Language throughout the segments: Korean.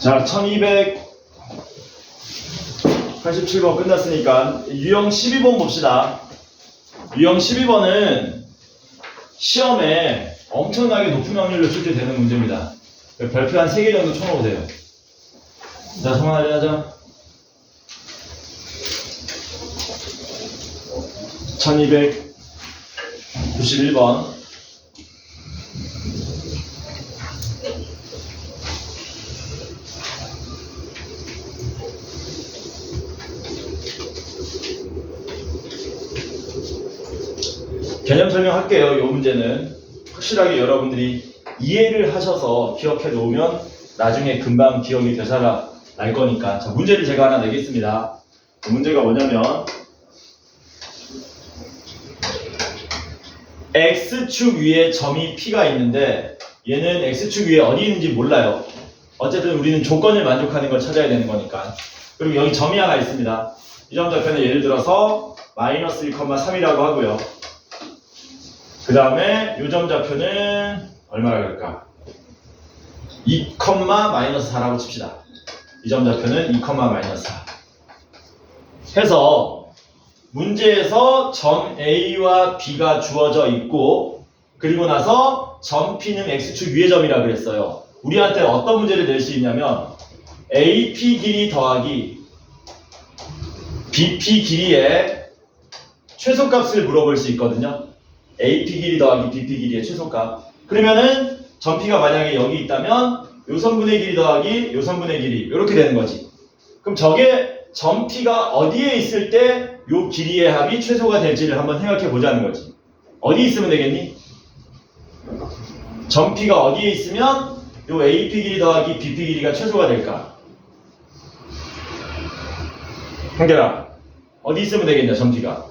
자, 1287번 끝났으니까 유형 12번 봅시다. 유형 12번은 시험에 엄청나게 높은 확률로 출제되는 문제입니다. 별표 한 3개 정도 쳐놓으면 돼요. 자, 성환아리 하자. 1291번. 개념 설명할게요. 이 문제는 확실하게 여러분들이 이해를 하셔서 기억해 놓으면 나중에 금방 기억이 되살아 날 거니까. 자, 문제를 제가 하나 내겠습니다. 문제가 뭐냐면 X축 위에 점이 P가 있는데 얘는 X축 위에 어디 있는지 몰라요. 어쨌든 우리는 조건을 만족하는 걸 찾아야 되는 거니까. 그리고 여기 점이 하나 있습니다. 이 점 좌표는 예를 들어서 마이너스 1,3이라고 하고요. 그 다음에 이 점 좌표는 얼마라 그럴까? 2,-4라고 칩시다. 이 점 좌표는 2,-4 해서 문제에서 점 A와 B가 주어져 있고 그리고 나서 점 P는 X축 위의 점이라 그랬어요. 우리한테 어떤 문제를 낼 수 있냐면 AP 길이 더하기 BP 길이의 최소값을 물어볼 수 있거든요. AP 길이 더하기 BP 길이의 최소값. 그러면은 점 P가 만약에 여기 있다면 요 선분의 길이 더하기 요 선분의 길이 이렇게 되는 거지. 그럼 저게 점 P가 어디에 있을 때 요 길이의 합이 최소가 될지를 한번 생각해 보자는 거지. 어디 있으면 되겠니? 점 P가 어디에 있으면 요 AP 길이 더하기 BP 길이가 최소가 될까? 한결아, 어디 있으면 되겠냐, 점 P가?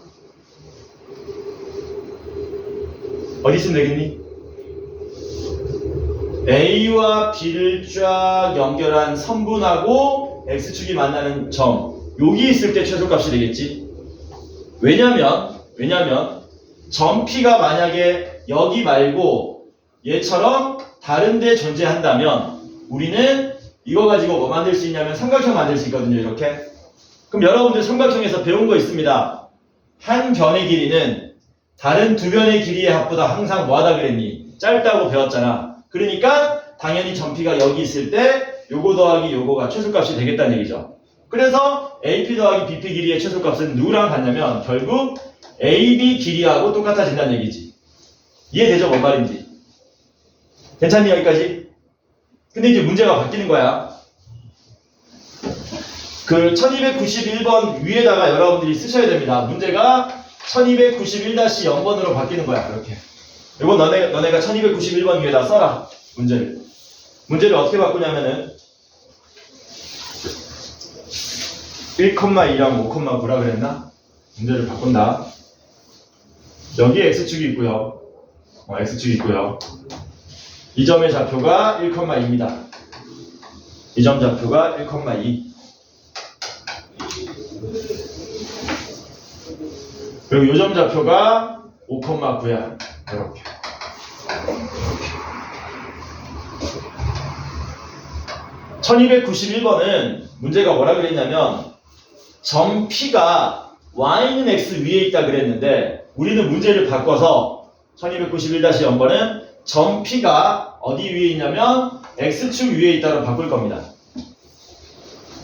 어디 있으면 되겠니? A와 B를 쫙 연결한 선분하고 X축이 만나는 점, 여기 있을 때 최소값이 되겠지? 왜냐면 점 P가 만약에 여기 말고 얘처럼 다른 데 존재한다면 우리는 이거 가지고 뭐 만들 수 있냐면 삼각형 만들 수 있거든요. 이렇게. 그럼 여러분들 삼각형에서 배운 거 있습니다. 한 변의 길이는 다른 두 변의 길이의 합보다 항상 뭐하다 그랬니? 짧다고 배웠잖아. 그러니까 당연히 점 P가 여기 있을 때 요거 더하기 요거가 최소값이 되겠다는 얘기죠. 그래서 AP 더하기 BP 길이의 최소값은 누구랑 같냐면 결국 AB 길이하고 똑같아진다는 얘기지. 이해되죠? 뭔 말인지. 괜찮니 여기까지? 근데 이제 문제가 바뀌는 거야. 그 1291번 위에다가 여러분들이 쓰셔야 됩니다. 문제가 1291-0번으로 바뀌는 거야. 그렇게. 이건 너네가 1291번 위에다 써라. 문제를 어떻게 바꾸냐면은 1,2랑 5,9라 그랬나? 문제를 바꾼다. 여기에 X축이 있고요. X축이 있고요. 이 점의 좌표가 1,2입니다. 이 점 좌표가 1,2. 그리고 이 점 좌표가 5,9야. 이렇게. 1291번은 문제가 뭐라 그랬냐면 점 P가 Y는 X 위에 있다 그랬는데 우리는 문제를 바꿔서 1291-0번은 점 P가 어디 위에 있냐면 X축 위에 있다로 바꿀 겁니다.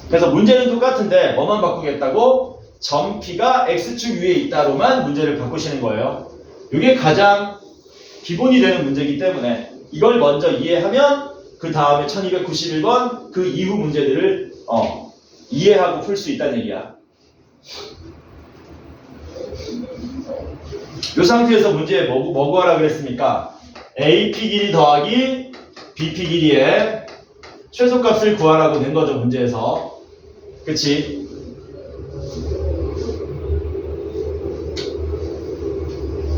그래서 문제는 똑같은데 뭐만 바꾸겠다고? 점 P가 X축 위에 있다로만 문제를 바꾸시는 거예요. 이게 가장 기본이 되는 문제이기 때문에 이걸 먼저 이해하면 그 다음에 1291번 그 이후 문제들을 이해하고 풀 수 있다는 얘기야. 이 상태에서 문제에 뭐 구하라 그랬습니까? AP 길이 더하기 BP 길이의 최소값을 구하라고 된 거죠, 문제에서. 그치?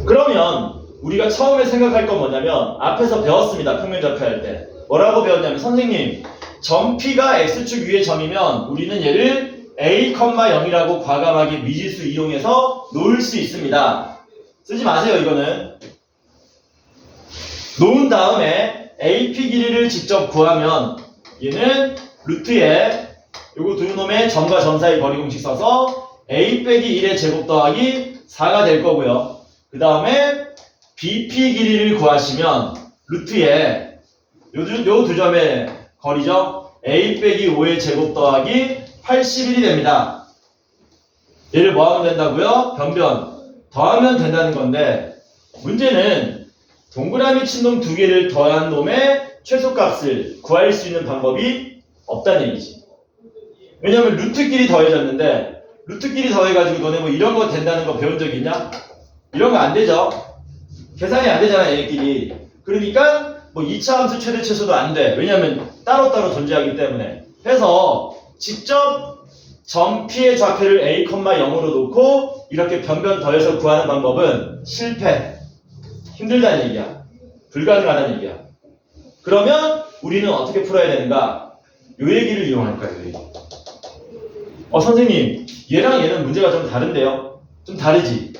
그러면 우리가 처음에 생각할 건 뭐냐면 앞에서 배웠습니다. 평면좌표 할 때. 뭐라고 배웠냐면 선생님 점 P가 X축 위의 점이면 우리는 얘를 A, 0이라고 과감하게 미지수 이용해서 놓을 수 있습니다. 쓰지 마세요. 이거는. 놓은 다음에 AP 길이를 직접 구하면 얘는 루트에 요거 두 놈의 점과 점 사이 거리 공식 써서 a 빼기 1의 제곱 더하기 4가 될 거고요. 그 다음에 BP 길이를 구하시면 루트에 요 두 점의 거리죠. a 빼기 5의 제곱 더하기 81이 됩니다. 얘를 뭐 하면 된다고요? 변변 더하면 된다는 건데 문제는 동그라미 친 놈 두 개를 더한 놈의 최소값을 구할 수 있는 방법이 없다는 얘기지. 왜냐면 루트끼리 더해졌는데 루트끼리 더해가지고 너네 뭐 이런 거 된다는 거 배운 적 있냐? 이런 거 안 되죠. 계산이 안 되잖아 얘네끼리. 그러니까 뭐 2차 함수 최대 최소도 안 돼. 왜냐면 따로따로 존재하기 때문에. 해서 직접 점 P의 좌표를 A, 0으로 놓고 이렇게 변변 더해서 구하는 방법은 실패. 힘들다는 얘기야. 불가능하다는 얘기야. 그러면 우리는 어떻게 풀어야 되는가? 요 얘기를 이용할 거야. 요 얘기. 선생님 얘랑 얘는 문제가 좀 다른데요? 좀 다르지?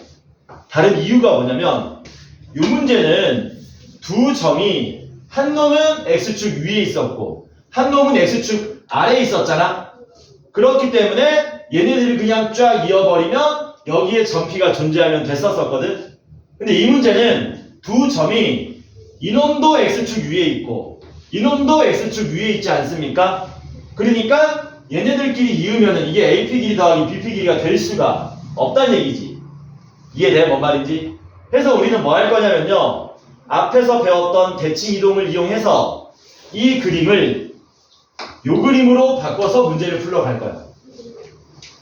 다른 이유가 뭐냐면 이 문제는 두 점이 한 놈은 X축 위에 있었고 한 놈은 X축 아래에 있었잖아. 그렇기 때문에 얘네들을 그냥 쫙 이어버리면 여기에 점 P가 존재하면 됐었거든. 근데 이 문제는 두 점이 이놈도 X축 위에 있고 이놈도 X축 위에 있지 않습니까? 그러니까 얘네들끼리 이으면은 이게 AP 길이 더하기 BP 길이가 될 수가 없다는 얘기지. 이해돼? 뭔 말인지? 그래서 우리는 뭐 할 거냐면요. 앞에서 배웠던 대칭 이동을 이용해서 이 그림을 요 그림으로 바꿔서 문제를 풀러갈 거야.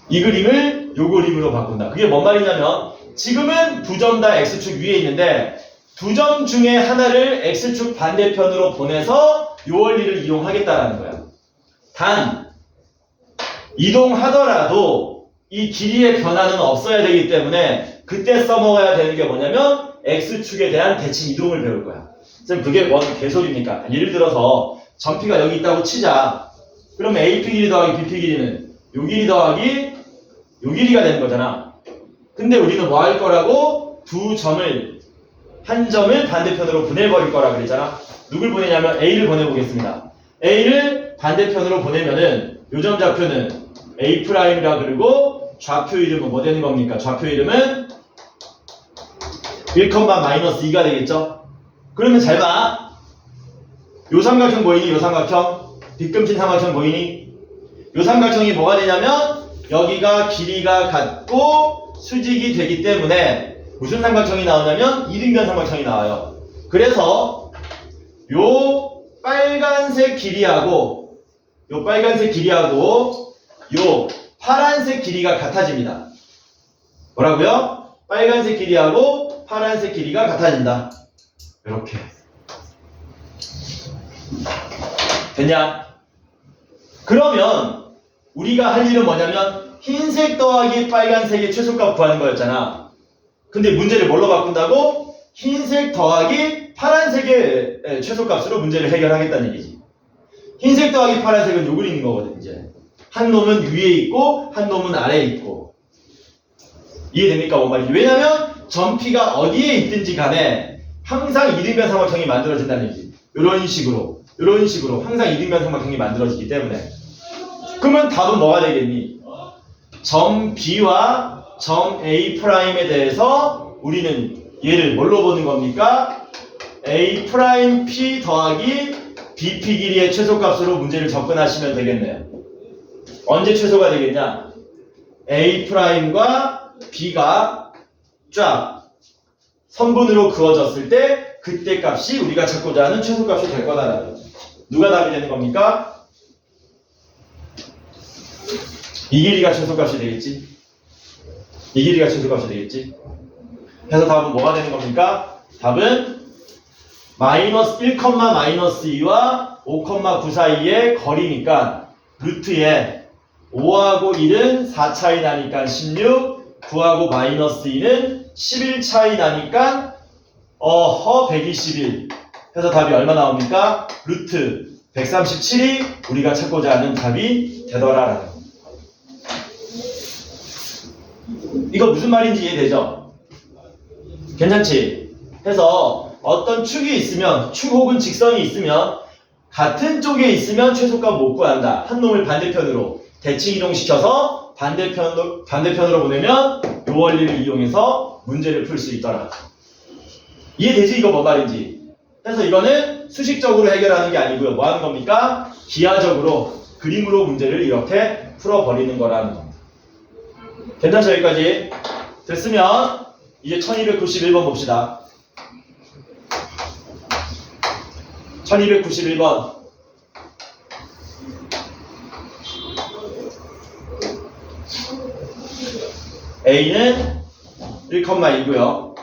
이 그림을 요 그림으로 바꾼다. 그게 뭔 말이냐면 지금은 두 점 다 X축 위에 있는데 두 점 중에 하나를 X축 반대편으로 보내서 요 원리를 이용하겠다라는 거야. 단 이동하더라도 이 길이의 변화는 없어야 되기 때문에 그때 써먹어야 되는 게 뭐냐면 X축에 대한 대칭 이동을 배울 거야. 선생님 그게 뭔 개소리입니까? 예를 들어서 점 P가 여기 있다고 치자. 그러면 AP 길이 더하기 BP 길이는 요 길이 더하기 요 길이가 되는 거잖아. 근데 우리는 뭐 할 거라고? 한 점을 반대편으로 보내버릴 거라 그랬잖아. 누굴 보내냐면 A를 보내보겠습니다. A를 반대편으로 보내면은 요 점 좌표는 A'이라 그러고 좌표 이름은 뭐 되는 겁니까? 좌표 이름은 1,-2가 되겠죠? 그러면 잘 봐. 요 삼각형 보이니? 요 삼각형? 빗금친 삼각형 보이니? 요 삼각형이 뭐가 되냐면 여기가 길이가 같고 수직이 되기 때문에 무슨 삼각형이 나오냐면 이등변 삼각형이 나와요. 그래서 요 빨간색 길이하고 요 파란색 길이가 같아집니다. 뭐라고요? 빨간색 길이하고 파란색 길이가 같아진다. 이렇게. 됐냐? 그러면 우리가 할 일은 뭐냐면 흰색 더하기 빨간색의 최소값 구하는 거였잖아. 근데 문제를 뭘로 바꾼다고? 흰색 더하기 파란색의 최소값으로 문제를 해결하겠다는 얘기지. 흰색 더하기 파란색은 요 그림인 거거든. 이제 한 놈은 위에 있고 한 놈은 아래에 있고. 이해됩니까? 뭔 말인지. 왜냐면 점 P가 어디에 있든지 간에 항상 이등변 삼각형이 만들어진다는 얘기지. 이런 식으로 항상 이등변 삼각형이 만들어지기 때문에. 그러면 답은 뭐가 되겠니? 점 B와 점 A'에 대해서 우리는 얘를 뭘로 보는 겁니까? A'P 더하기 BP 길이의 최소값으로 문제를 접근하시면 되겠네요. 언제 최소가 되겠냐? A'과 B가 쫙 선분으로 그어졌을 때 그때 값이 우리가 찾고자 하는 최소값이 될 거다라는 거죠. 누가 답이 되는 겁니까? 이 길이가 최소값이 되겠지? 이 길이가 최소값이 되겠지? 그래서 답은 뭐가 되는 겁니까? 답은 마이너스 1,-2와 5,9 사이의 거리니까 루트에 5하고 1은 4 차이 나니까 16, 9하고 마이너스 2는 11 차이 나니까 121. 그래서 답이 얼마 나옵니까? 루트 137이 우리가 찾고자 하는 답이 되더라라는 거. 이거 무슨 말인지 이해되죠? 괜찮지? 해서 어떤 축이 있으면 축 혹은 직선이 있으면 같은 쪽에 있으면 최소값 못 구한다. 한 놈을 반대편으로 대칭 이동시켜서 반대편으로 보내면 이 원리를 이용해서 문제를 풀 수 있더라. 이해되지? 이거 뭔 말인지. 그래서 이거는 수식적으로 해결하는 게 아니고요. 뭐 하는 겁니까? 기하적으로 그림으로 문제를 이렇게 풀어버리는 거라는 겁니다. 괜찮죠? 여기까지? 됐으면 이제 1291번 봅시다. 1291번. A는 1,2고요.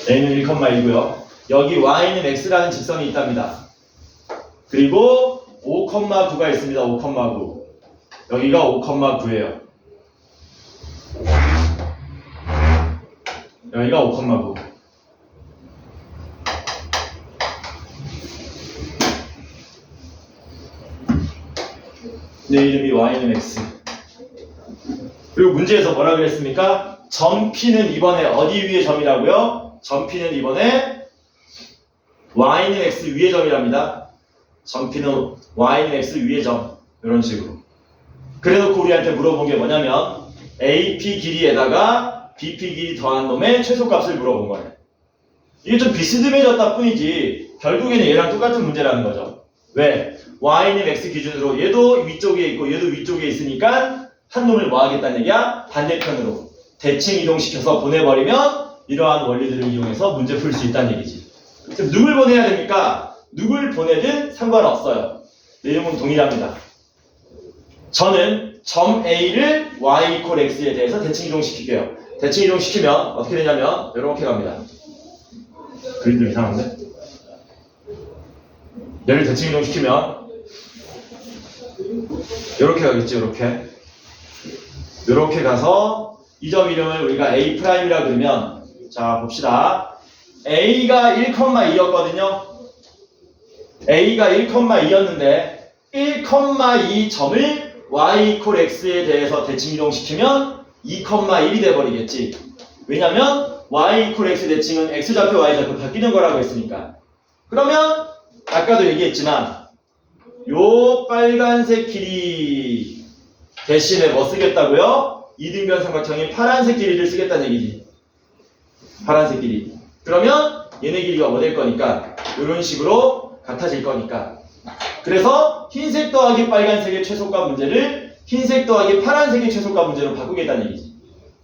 A는 1,2고요. 여기 Y는 X라는 직선이 있답니다. 그리고 5,9가 있습니다. 5,9. 여기가 5,9예요. 여기가 5,9. 내 이름이 Y는 X. 그리고 문제에서 뭐라 그랬습니까? 점 P는 이번에 어디 위의 점이라고요? 점 P는 이번에 Y는 X 위의 점이랍니다. 점 P는 Y는 X 위의 점. 이런 식으로. 그래놓고 우리한테 물어본 게 뭐냐면 AP 길이에다가 BP 길이 더한 놈의 최소값을 물어본 거네. 이게 좀 비스듬해졌다 뿐이지 결국에는 얘랑 똑같은 문제라는 거죠. 왜? Y는 X 기준으로 얘도 위쪽에 있고 얘도 위쪽에 있으니까 한 놈을 뭐 하겠다는 얘기야? 반대편으로 대칭 이동시켜서 보내버리면 이러한 원리들을 이용해서 문제 풀 수 있다는 얘기지. 그럼 누굴 보내야 됩니까? 누굴 보내든 상관없어요. 내용은 동일합니다. 저는 점 A를 Y = X에 대해서 대칭 이동시킬게요. 대칭 이동시키면 어떻게 되냐면 이렇게 갑니다. 그림 좀 이상한데? 얘를 대칭 이동시키면 이렇게 가겠지. 이렇게 가서 이 점 이름을 우리가 A'이라 그러면 자 봅시다. A가 1,2였거든요. A가 1,2였는데 1,2 점을 Y = X에 대해서 대칭 이동시키면 2,1이 돼버리겠지. 왜냐면 Y = X 대칭은 X좌표 Y좌표 바뀌는 거라고 했으니까. 그러면 아까도 얘기했지만 요 빨간색 길이 대신에 뭐 쓰겠다고요? 이등변 삼각형인 파란색 길이를 쓰겠다는 얘기지. 파란색 길이. 그러면 얘네 길이가 뭐 될 거니까 이런 식으로 같아질 거니까. 그래서 흰색 더하기 빨간색의 최소값 문제를 흰색 더하기 파란색의 최소값 문제로 바꾸겠다는 얘기지.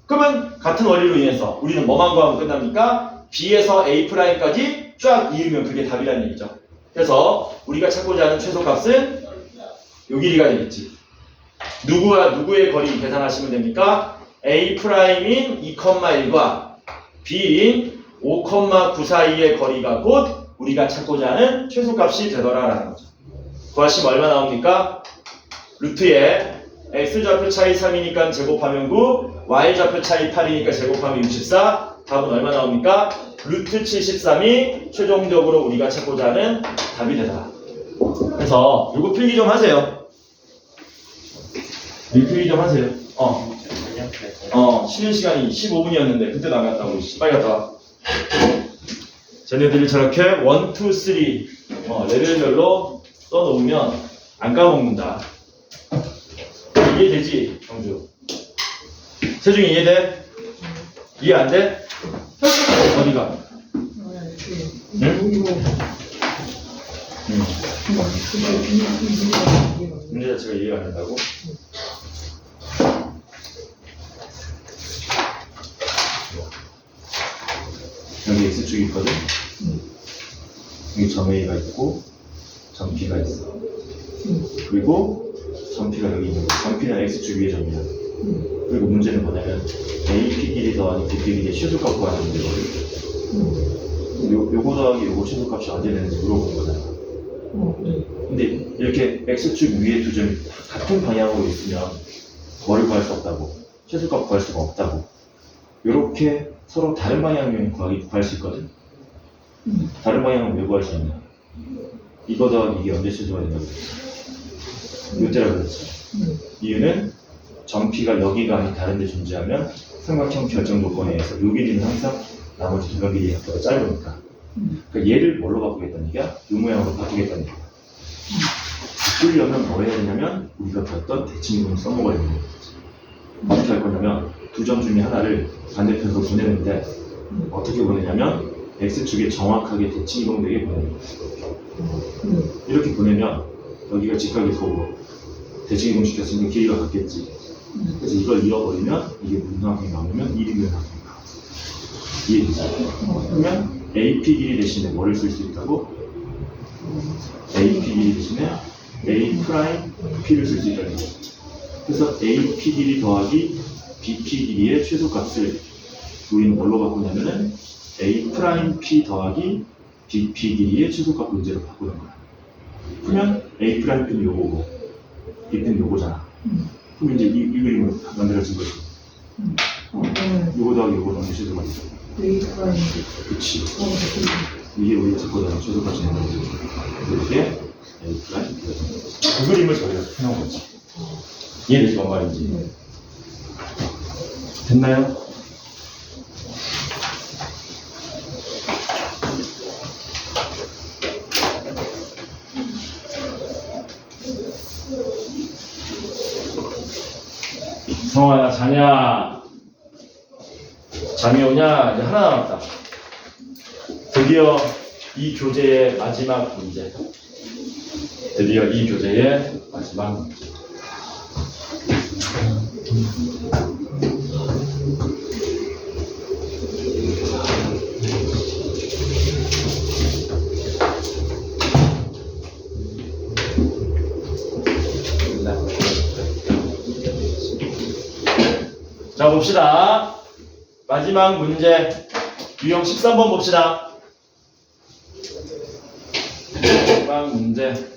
그러면 같은 원리로 인해서 우리는 뭐만 구하면 끝납니까? B에서 A'까지 쫙 이으면 그게 답이라는 얘기죠. 그래서 우리가 찾고자 하는 최소값은 요 길이가 되겠지. 누구와 누구의 거리 계산하시면 됩니까? A'인 2,1과 B인 5,9 사이의 거리가 곧 우리가 찾고자 하는 최소값이 되더라라는 거죠. 구하시면 얼마 나옵니까? 루트에 X좌표 차이 3이니까 제곱하면 9, Y좌표 차이 8이니까 제곱하면 64. 답은 얼마 나옵니까? 루트 73이 최종적으로 우리가 찾고자 하는 답이 되다. 그래서 이거 필기 좀 하세요. 필기 좀 하세요. 쉬는 시간이 15분이었는데 그때 나갔다 우리 빨리 갔다 와. 쟤네들이 저렇게 1, 2, 3 레벨별로 써놓으면 안 까먹는다. 이해되지? 정주. 세중이 이해돼? 이해 안 돼? 어디가? 응? 문제 자체가 이해가 안 된다고? 여기 X축이 있거든? 여기 점 A가 있고 점 B가 있어. 그리고 점 P가 여기 있는 거야. 점 P는 X축 위의 점이야. 그리고 문제는 뭐냐면 AP 길이 더하기 BP 길이의 최소값 구하는 문제거든. 요거 더하기 요거 최소값이 언제 되는지 물어보는 거잖아. 근데 이렇게 X축 위에 두 점이 같은 방향으로 있으면 뭐를 구할 수 없다고, 최소값 구할 수가 없다고. 요렇게 서로 다른 방향이면 구할 수 있거든. 다른 방향은 왜 구할 수 있냐? 이거 더하기 이게 언제 최소가 된다고 그랬어. 요때라고 그랬지. 이유는 점 P가 여기가 아닌 다른 데 존재하면 삼각형 결정 조건에 의해서 요 길이는 항상 나머지 두 번 길이보다 짧으니까. 그러니까 얘를 뭘로 바꾸겠다는 얘기야? 이 모양으로 바꾸겠다는 얘기야. 바꾸려면 뭐 해야 되냐면 우리가 배웠던 대칭이동을 써먹어야 되는 거지. 어떻게 할 거냐면 두 점 중에 하나를 반대편으로 보내는데 어떻게 보내냐면 X축에 정확하게 대칭이동되게 보내는 거야. 이렇게 보내면 여기가 직각이 서고 대칭이동 시켰으니까 길이가 같겠지. 그래서 이걸 잃어버리면 이게 문학이 나오면 1이 문학이 나와. 이해되지? 그러면 AP 길이 대신에 뭐를 쓸 수 있다고? AP 길이 대신에 A 프라임 P를 쓸 수 있다는 거죠. 그래서 AP 길이 더하기 BP 길이의 최소값을 우리는 뭘로 바꾸냐면은 A 프라임 P 더하기 BP 길이의 최소값 문제로 바꾸는 거야. 그러면 A 프라임 P는 요거고 BP는 요거잖아. 그럼 이제 이 그림을 만들어진 거지. 요거 더하기 요거 넣으면 최소값이 있어. A 프라임. 그치. 이게 우리 찾고자 최소값이 있는 거지. 이렇게 A 프라임 P가 되는 거지. 그 그림을 저희가 해놓은 거지. 이해되지 뭔 말인지. 됐나요? 성환아 자냐? 잠이 오냐? 이제 하나 남았다. 드디어 이 교재의 마지막 문제. 드디어 이 교재의 마지막 문제. 자 봅시다. 마지막 문제 유형 13번 봅시다. 마지막 문제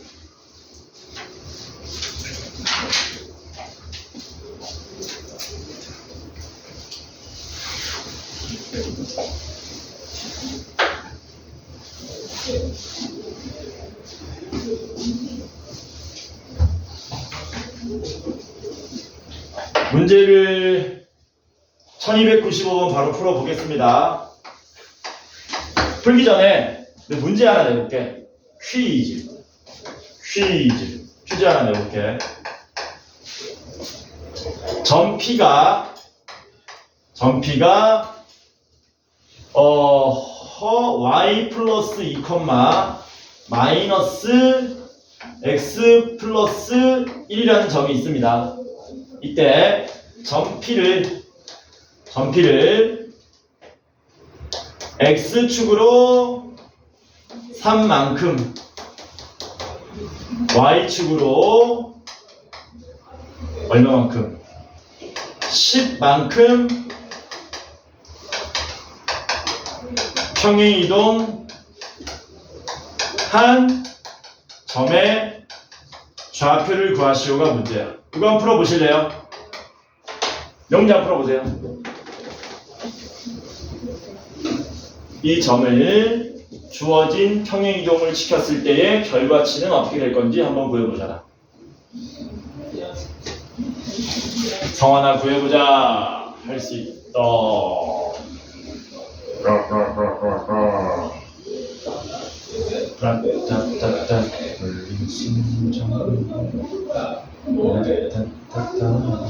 문제를 1295번 바로 풀어보겠습니다. 풀기 전에 문제 하나 내볼게. 퀴즈 하나 내볼게. 점 P가 y 플러스 2, 마이너스 x 플러스 1이라는 점이 있습니다. 이때 점 P를 x축으로 3만큼 y축으로 얼마만큼? 10만큼 평행이동 한 점의 좌표를 구하시오가 문제야. 이거 한번 풀어보실래요? 영장 풀어보세요. 이 점을 주어진 평행이동을 시켰을 때의 결과치는 어떻게 될 건지 한번 구해보자. 성환아 구해보자. 할 수 있다. 따따따따 울린 심장 따따따따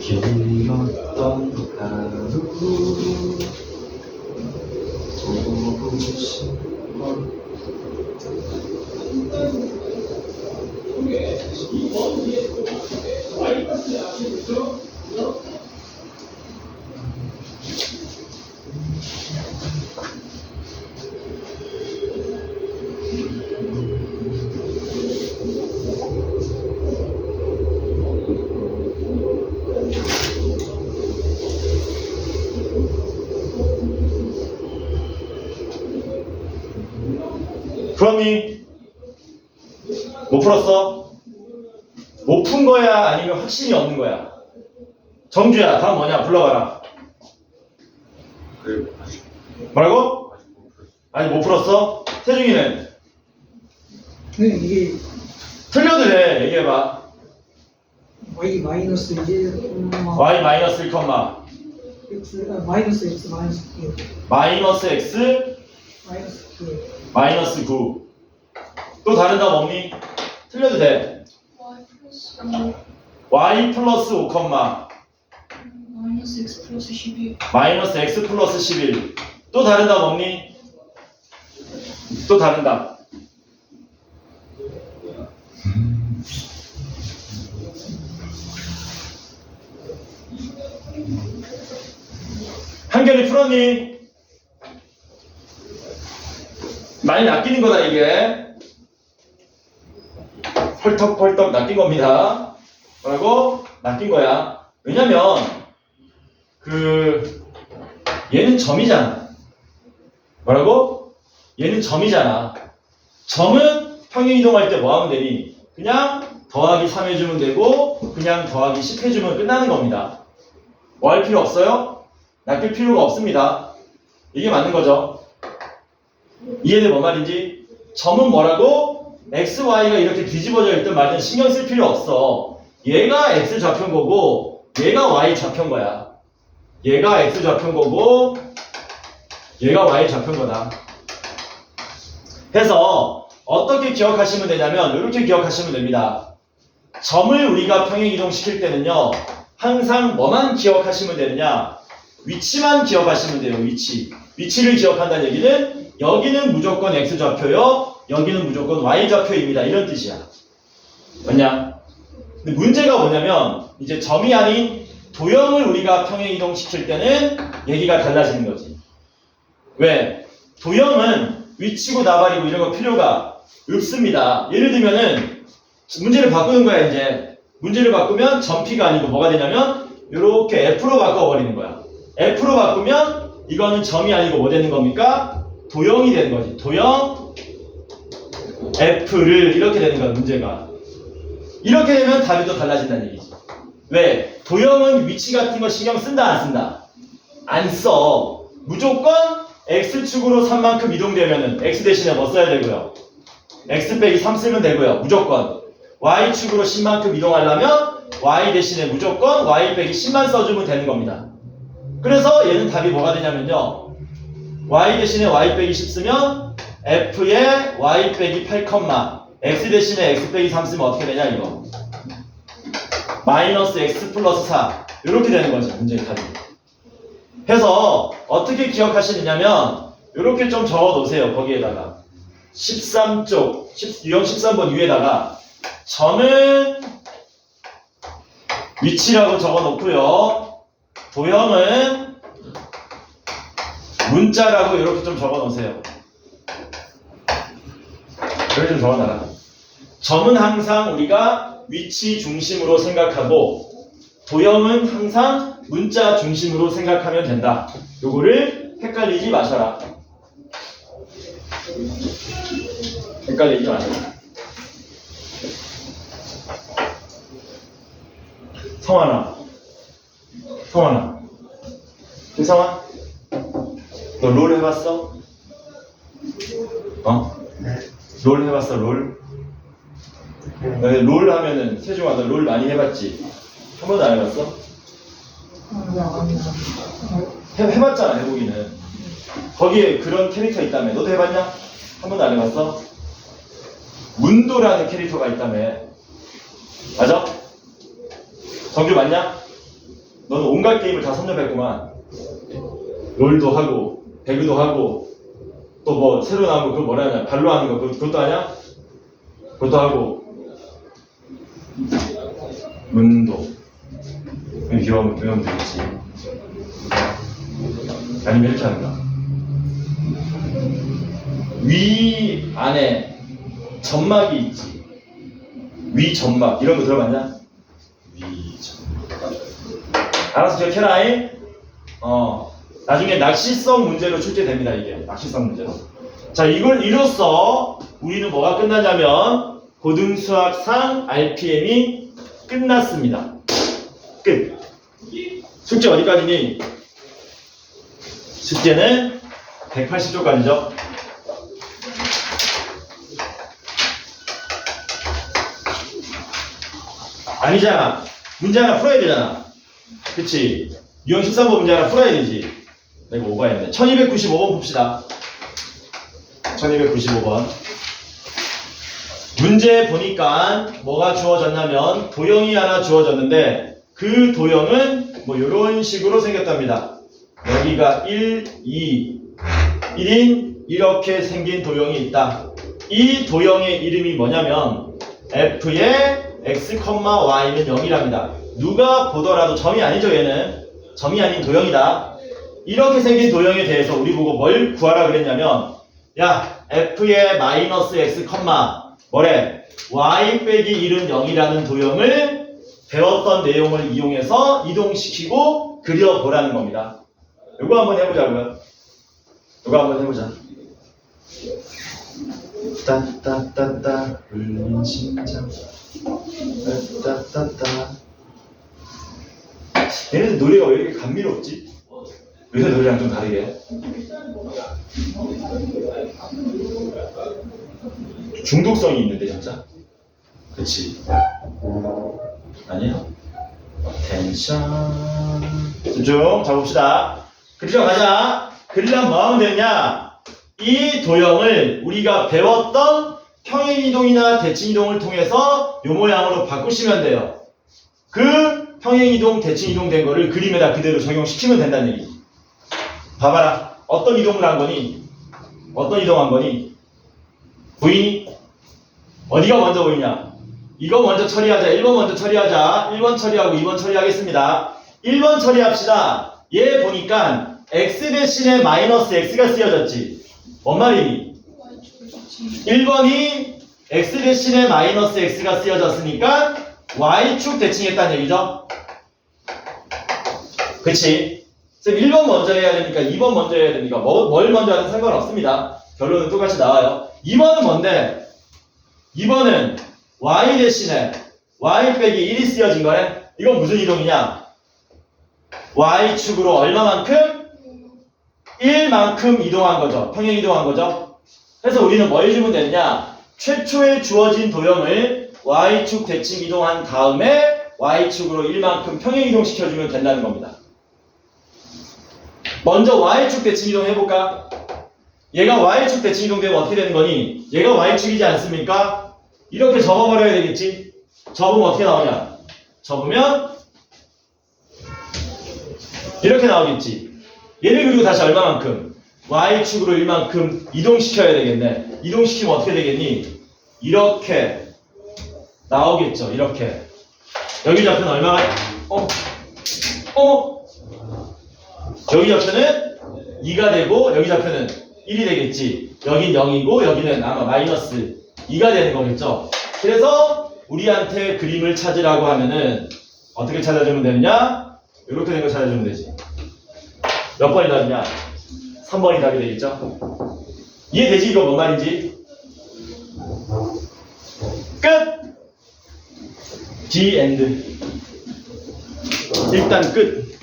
길었던 하루 보고 싶어 풀었니? 못 풀었어? 못 푼 거야? 아니면 확신이 없는 거야? 정주야, 다음 뭐냐? 불러봐라. 뭐라고? 아니, 못 풀었어? 태중이는? 네, 이게 틀려도 돼. 얘기해봐. y 마이너스 1, y 마이너스 1, x 마이너스 x 마이너스 9 마이너스 x 마이너스 9 마이너스 9. 또 다른 답 없니? 틀려도 돼. y 플러스 5, 마이너스 x 플러스 12. 마이너스 x 플러스 11. 또 다른 답 없니? 또 다른 답. 한결이 풀었니? 많이 낚이는 거다 이게. 펄떡펄떡 낚인 겁니다. 뭐라고? 낚인 거야. 왜냐면 얘는 점이잖아. 뭐라고? 얘는 점이잖아. 점은 평행 이동할 때 뭐 하면 되니? 그냥 더하기 3 해주면 되고 그냥 더하기 10 해주면 끝나는 겁니다. 뭐 할 필요 없어요? 낚일 필요가 없습니다. 이게 맞는 거죠. 이해돼 뭔 말인지? 점은 뭐라고? x, y가 이렇게 뒤집어져 있든 말든 신경 쓸 필요 없어. 얘가 x 좌표인 거고 얘가 y 좌표인 거야. 얘가 x 좌표인 거고 얘가 y 좌표인 거다. 그래서 어떻게 기억하시면 되냐면 이렇게 기억하시면 됩니다. 점을 우리가 평행 이동시킬 때는요. 항상 뭐만 기억하시면 되느냐? 위치만 기억하시면 돼요. 위치를 기억한다는 얘기는 여기는 무조건 x 좌표요. 여기는 무조건 y 좌표입니다. 이런 뜻이야. 뭐냐? 근데 문제가 뭐냐면 이제 점이 아닌 도형을 우리가 평행 이동시킬 때는 얘기가 달라지는 거지. 왜? 도형은 위치고 나발이고 이런 거 필요가 없습니다. 예를 들면은 문제를 바꾸는 거야 이제. 문제를 바꾸면 점P가 아니고 뭐가 되냐면 이렇게 F로 바꿔버리는 거야. F로 바꾸면 이거는 점이 아니고 뭐 되는 겁니까? 도형이 되는 거지. 도형 F를 이렇게 되는 거야 문제가. 이렇게 되면 답이 또 달라진다는 얘기지. 왜? 도형은 위치 같은 거 신경 쓴다 안 쓴다? 안 써. 무조건 X축으로 3만큼 이동되면은 X 대신에 뭐 써야 되고요? X 빼기 3 쓰면 되고요. 무조건. Y축으로 10만큼 이동하려면 Y 대신에 무조건 Y 빼기 10만 써주면 되는 겁니다. 그래서 얘는 답이 뭐가 되냐면요. Y 대신에 Y 빼기 10 쓰면 F에 Y 빼기 8, X 대신에 X 빼기 3 쓰면 어떻게 되냐 이거. 마이너스 X 플러스 4 이렇게 되는 거죠. 문제의 답이. 해서 어떻게 기억하시느냐면 이렇게 좀 적어 놓으세요. 거기에다가 13쪽 유형 13번 위에다가 점은 위치라고 적어 놓고요. 도형은 문자라고 이렇게 좀 적어 놓으세요. 이렇게 좀 적어 놔라. 점은 항상 우리가 위치 중심으로 생각하고 도형은 항상 문자 중심으로 생각하면 된다. 요거를 헷갈리지 마셔라. 헷갈리지 마셔라. 성환아. 김성환? 너 롤 해봤어? 어? 롤 해봤어, 롤? 롤 하면은, 세종아, 너 롤 많이 해봤지? 한 번도 안 해봤어? 해봤잖아, 해보기는. 거기에 그런 캐릭터 있다며. 너도 해봤냐? 한 번도 안 해봤어? 문도라는 캐릭터가 있다며. 맞아? 정규 맞냐? 너는 온갖 게임을 다 섭렵했구만. 롤도 하고, 배그도 하고, 또 뭐 새로 나온 거 그거 뭐라 하냐? 발로 하는 거 그것도 하냐? 그것도 하고. 문도. 외우면 되겠지. 아니면 이렇게 하는가? 위 안에 점막이 있지. 위 점막 이런 거 들어봤냐? 위 점막. 알아서 기억해라. 나중에 낚시성 문제로 출제됩니다. 이게 낚시성 문제로. 자, 이로써 우리는 뭐가 끝나냐면 고등수학상 RPM이 끝났습니다. 끝. 숙제 어디까지니? 숙제는 180쪽까지죠. 아니잖아. 문제 하나 풀어야 되잖아. 그치? 유형 13번 문제 하나 풀어야 되지. 내가 오버했네. 1295번 봅시다. 1295번. 문제 보니까 뭐가 주어졌냐면 도형이 하나 주어졌는데 그 도형은 뭐 이런 식으로 생겼답니다. 여기가 1, 2, 1인 이렇게 생긴 도형이 있다. 이 도형의 이름이 뭐냐면 f의 x, y는 0이랍니다. 누가 보더라도 점이 아니죠. 얘는 점이 아닌 도형이다. 이렇게 생긴 도형에 대해서 우리 보고 뭘 구하라 그랬냐면 야 f의 마이너스 x, 뭐래? y 빼기 1은 0이라는 도형을 배웠던 내용을 이용해서 이동시키고 그려보라는 겁니다. 이거 한번 해보자고요. 이거 한번 해보자. 따따따따 울린 심장 따따따따. 얘네들 노래가 왜 이렇게 감미롭지? 요새 노래랑 좀 다르게. 중독성이 있는데 진짜. 그치? 아니야? 텐션. 집중. 자 봅시다. 그리러 가자. 그리려면 뭐 하면 되냐? 이 도형을 우리가 배웠던 평행이동이나 대칭이동을 통해서 요 모양으로 바꾸시면 돼요. 그 평행이동, 대칭이동 된 거를 그림에다 그대로 적용시키면 된다는 얘기. 봐봐라. 어떤 이동을 한 거니? 어떤 이동한 거니? 보이니? 어디가 먼저 보이냐? 이거 먼저 처리하자. 1번 먼저 처리하자. 1번 처리하고 2번 처리하겠습니다. 1번 처리합시다. 얘 보니까 x 대신에 마이너스 x가 쓰여졌지. 뭔 말이니? 1번이 x 대신에 마이너스 x가 쓰여졌으니까 y축 대칭했다는 얘기죠. 그치? 쌤 1번 먼저 해야 되니까 2번 먼저 해야 되니까 뭘 먼저 하든 상관없습니다. 결론은 똑같이 나와요. 2번은 뭔데? 2번은 y 대신에 y 빼기 1이 쓰여진 거네. 이건 무슨 이동이냐? y축으로 얼마만큼? 1만큼 이동한 거죠. 평행 이동한 거죠. 그래서 우리는 뭘 주면 되냐? 최초에 주어진 도형을 y축 대칭 이동한 다음에 y축으로 1만큼 평행 이동시켜주면 된다는 겁니다. 먼저 y축 대칭 이동 해볼까? 얘가 y축 대칭 이동되면 어떻게 되는 거니? 얘가 y축이지 않습니까? 이렇게 접어버려야 되겠지? 접으면 어떻게 나오냐? 접으면 이렇게 나오겠지. 얘를 그리고 다시 얼마만큼? y축으로 1만큼 이동시켜야 되겠네. 이동시키면 어떻게 되겠니? 이렇게 나오겠죠. 이렇게. 여기 좌표는 얼마가? 여기 좌표는 2가 되고 여기 좌표는 1이 되겠지. 여긴 0이고 여기는 아마 마이너스 2가 되는 거겠죠. 그래서 우리한테 그림을 찾으라고 하면은 어떻게 찾아주면 되느냐? 이렇게 된 거 찾아주면 되지. 몇 번이 답이냐? 3번이 답이 되겠죠? 이해되지? 이거 뭔 말인지? 끝! The end. 일단 끝.